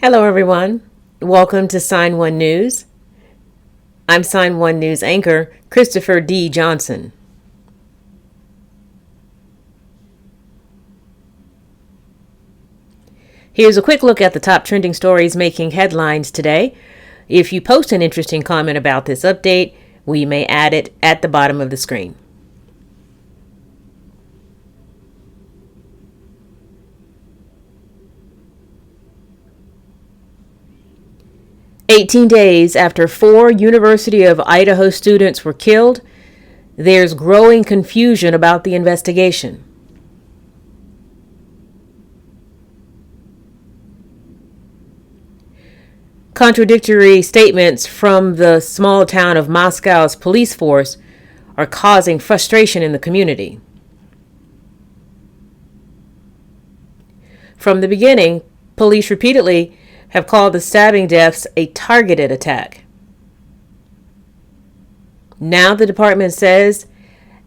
Hello, everyone. Welcome to Sign1News. I'm Sign1News anchor Christopher D. Johnson. Here's a quick look at the top trending stories making headlines today. If you post an interesting comment about this update, we may add it at the bottom of the screen. "18 days after 4 University of Idaho students were killed, there's growing confusion about the investigation." Contradictory statements from the small town of Moscow's police force are causing frustration in the community. From the beginning, police repeatedly have called the stabbing deaths a targeted attack. Now the department says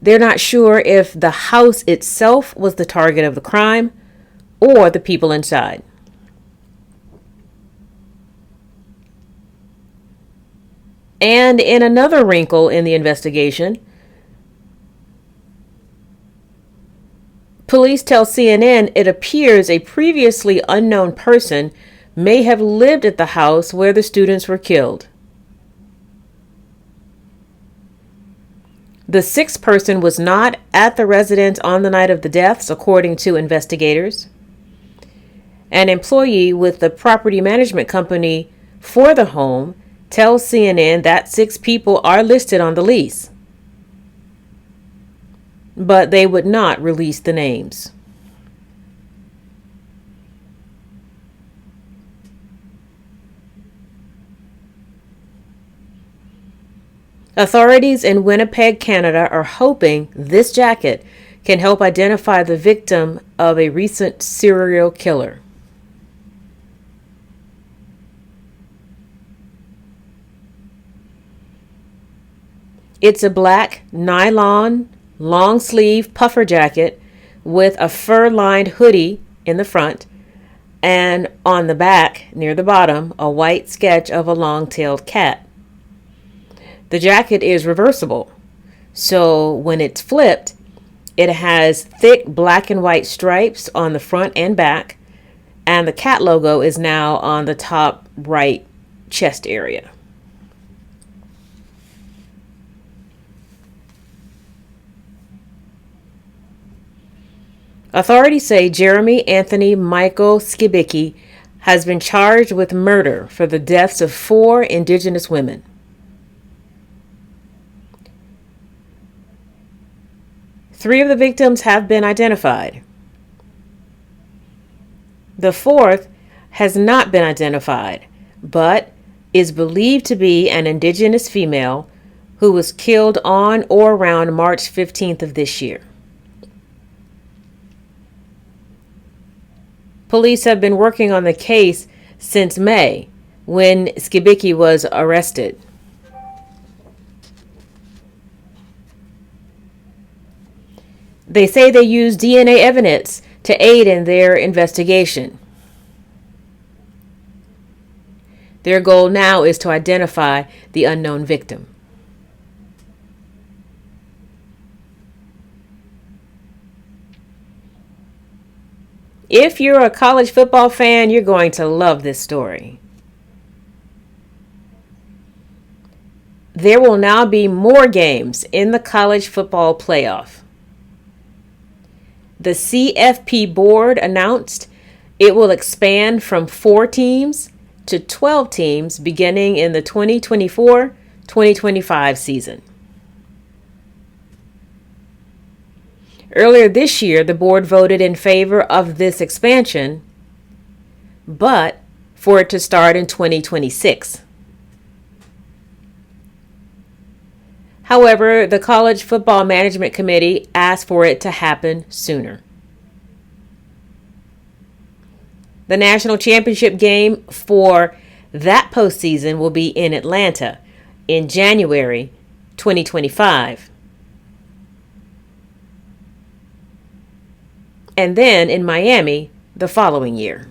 they're not sure if the house itself was the target of the crime or the people inside. And in another wrinkle in the investigation, police tell CNN it appears a previously unknown person may have lived at the house where the students were killed. The sixth person was not at the residence on the night of the deaths, according to investigators. An employee with the property management company for the home tells CNN that 6 people are listed on the lease, but they would not release the names. Authorities in Winnipeg, Canada are hoping this jacket can help identify the victim of a recent serial killer. It's a black nylon long sleeve puffer jacket with a fur-lined hoodie in the front, and on the back, near the bottom, a white sketch of a long-tailed cat. The jacket is reversible, so when it's flipped, it has thick black and white stripes on the front and back, and the cat logo is now on the top right chest area. Authorities say Jeremy Anthony Michael Skibicki has been charged with murder for the deaths of 4 indigenous women. Three of the victims have been identified. The 4th has not been identified, but is believed to be an indigenous female who was killed on or around March 15th of this year. Police have been working on the case since May, when Skibicki was arrested. They say they used DNA evidence to aid in their investigation. Their goal now is to identify the unknown victim. If you're a college football fan, you're going to love this story. There will now be more games in the college football playoff. The CFP board announced it will expand from 4 teams to 12 teams beginning in the 2024-2025 season. Earlier this year, the board voted in favor of this expansion, but for it to start in 2026. However, the College Football Management Committee asked for it to happen sooner. The national championship game for that postseason will be in Atlanta in January 2025. And then in Miami the following year.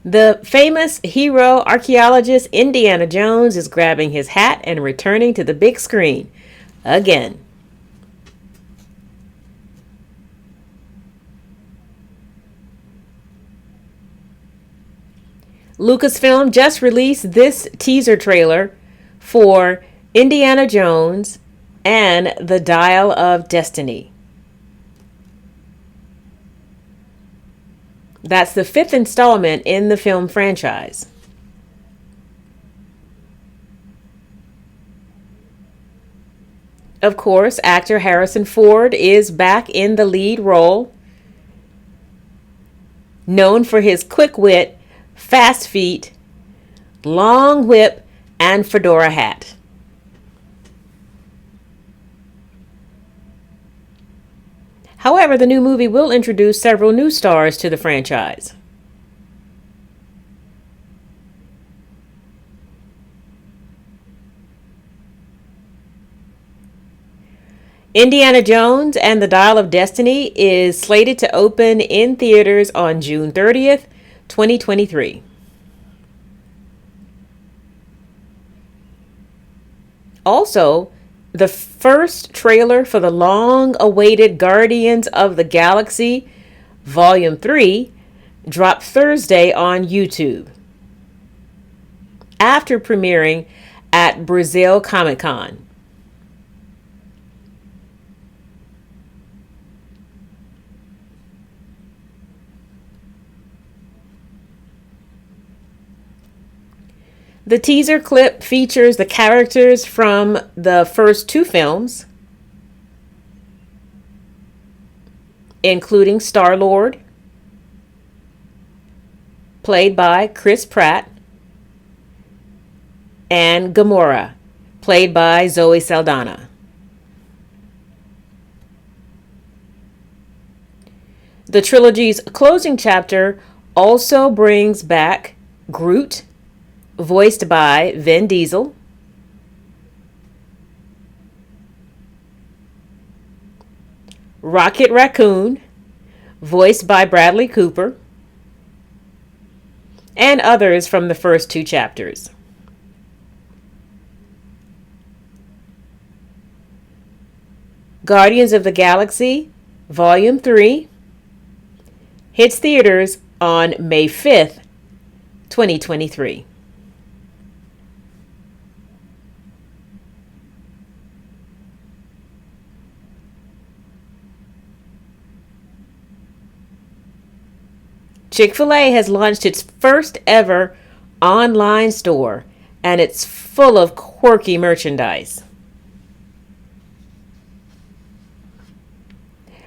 The famous hero archaeologist Indiana Jones is grabbing his hat and returning to the big screen again. Lucasfilm just released this teaser trailer for Indiana Jones and the Dial of Destiny. That's the 5th installment in the film franchise. Of course, actor Harrison Ford is back in the lead role. Known for his quick wit, fast feet, long whip, and fedora hat. However, the new movie will introduce several new stars to the franchise. Indiana Jones and the Dial of Destiny is slated to open in theaters on June 30th, 2023. Also, the first trailer for the long-awaited Guardians of the Galaxy Volume 3 dropped Thursday on YouTube after premiering at Brazil Comic Con. The teaser clip features the characters from the first 2 films, including Star-Lord, played by Chris Pratt, and Gamora, played by Zoe Saldana. The trilogy's closing chapter also brings back Groot, voiced by Vin Diesel, Rocket Raccoon, voiced by Bradley Cooper, and others from the first 2 chapters. Guardians of the Galaxy Volume 3 hits theaters on May 5th, 2023. Chick-fil-A has launched its first ever online store, and it's full of quirky merchandise.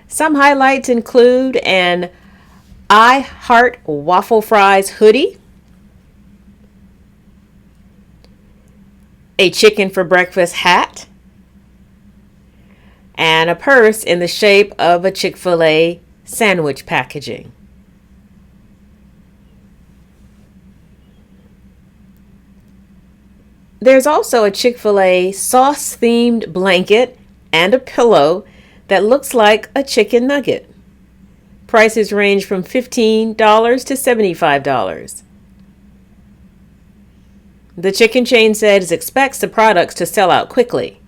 Some highlights include an I Heart Waffle Fries hoodie, a chicken for breakfast hat, and a purse in the shape of a Chick-fil-A sandwich packaging. There's also a Chick-fil-A sauce-themed blanket and a pillow that looks like a chicken nugget. Prices range from $15 to $75. The chicken chain says it expects the products to sell out quickly.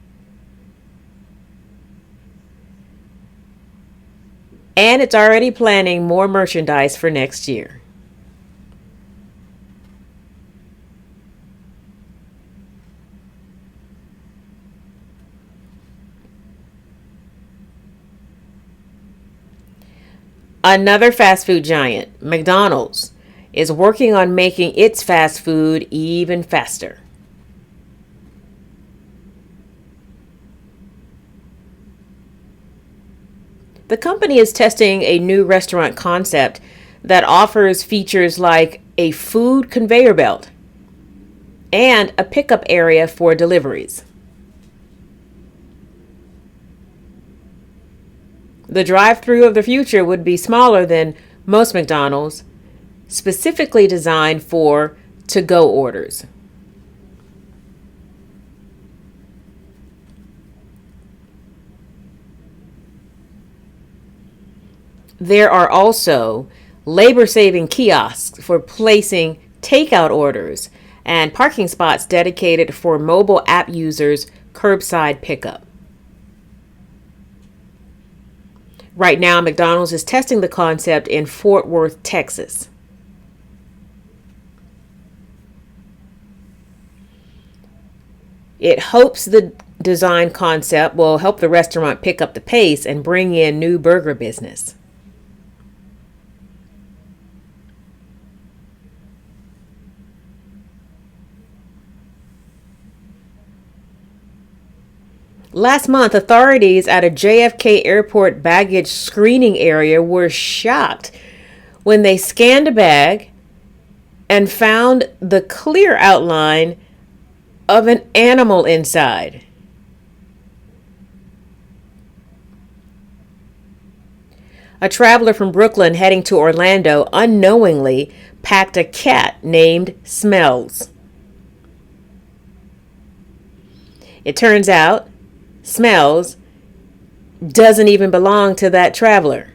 And it's already planning more merchandise for next year. Another fast food giant, McDonald's, is working on making its fast food even faster. The company is testing a new restaurant concept that offers features like a food conveyor belt and a pickup area for deliveries. The drive-thru of the future would be smaller than most McDonald's, specifically designed for to-go orders. There are also labor-saving kiosks for placing takeout orders, and parking spots dedicated for mobile app users' curbside pickup. Right now, McDonald's is testing the concept in Fort Worth, Texas. It hopes the design concept will help the restaurant pick up the pace and bring in new burger business. Last month, authorities at a JFK Airport baggage screening area were shocked when they scanned a bag and found the clear outline of an animal inside. A traveler from Brooklyn heading to Orlando unknowingly packed a cat named Smells. It turns out Smells doesn't even belong to that traveler.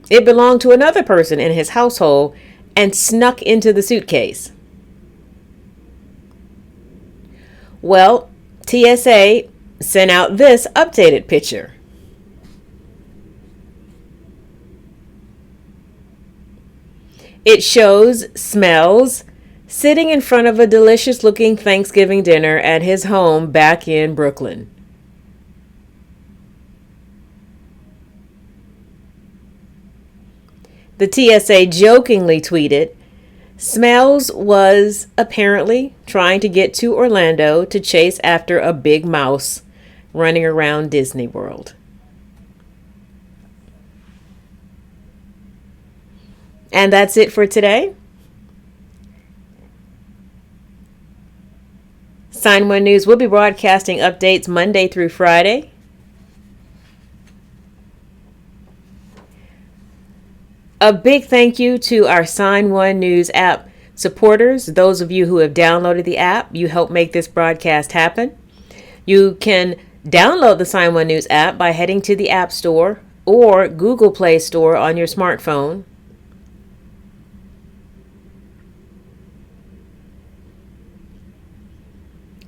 It belonged to another person in his household and snuck into the suitcase. Well, TSA sent out this updated picture. It shows Smells sitting in front of a delicious-looking Thanksgiving dinner at his home back in Brooklyn. The TSA jokingly tweeted, Smells was apparently trying to get to Orlando to chase after a big mouse running around Disney World. And that's it for today. Sign1News will be broadcasting updates Monday through Friday. A big thank you to our Sign1News app supporters, those of you who have downloaded the app. You help make this broadcast happen. You can download the Sign1News app by heading to the App Store or Google Play Store on your smartphone.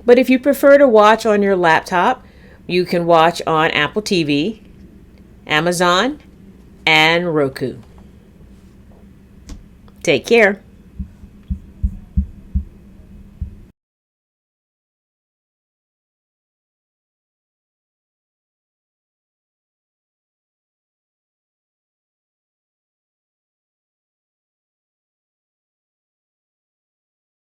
But if you prefer to watch on your laptop, you can watch on Apple TV, Amazon, and Roku. Take care.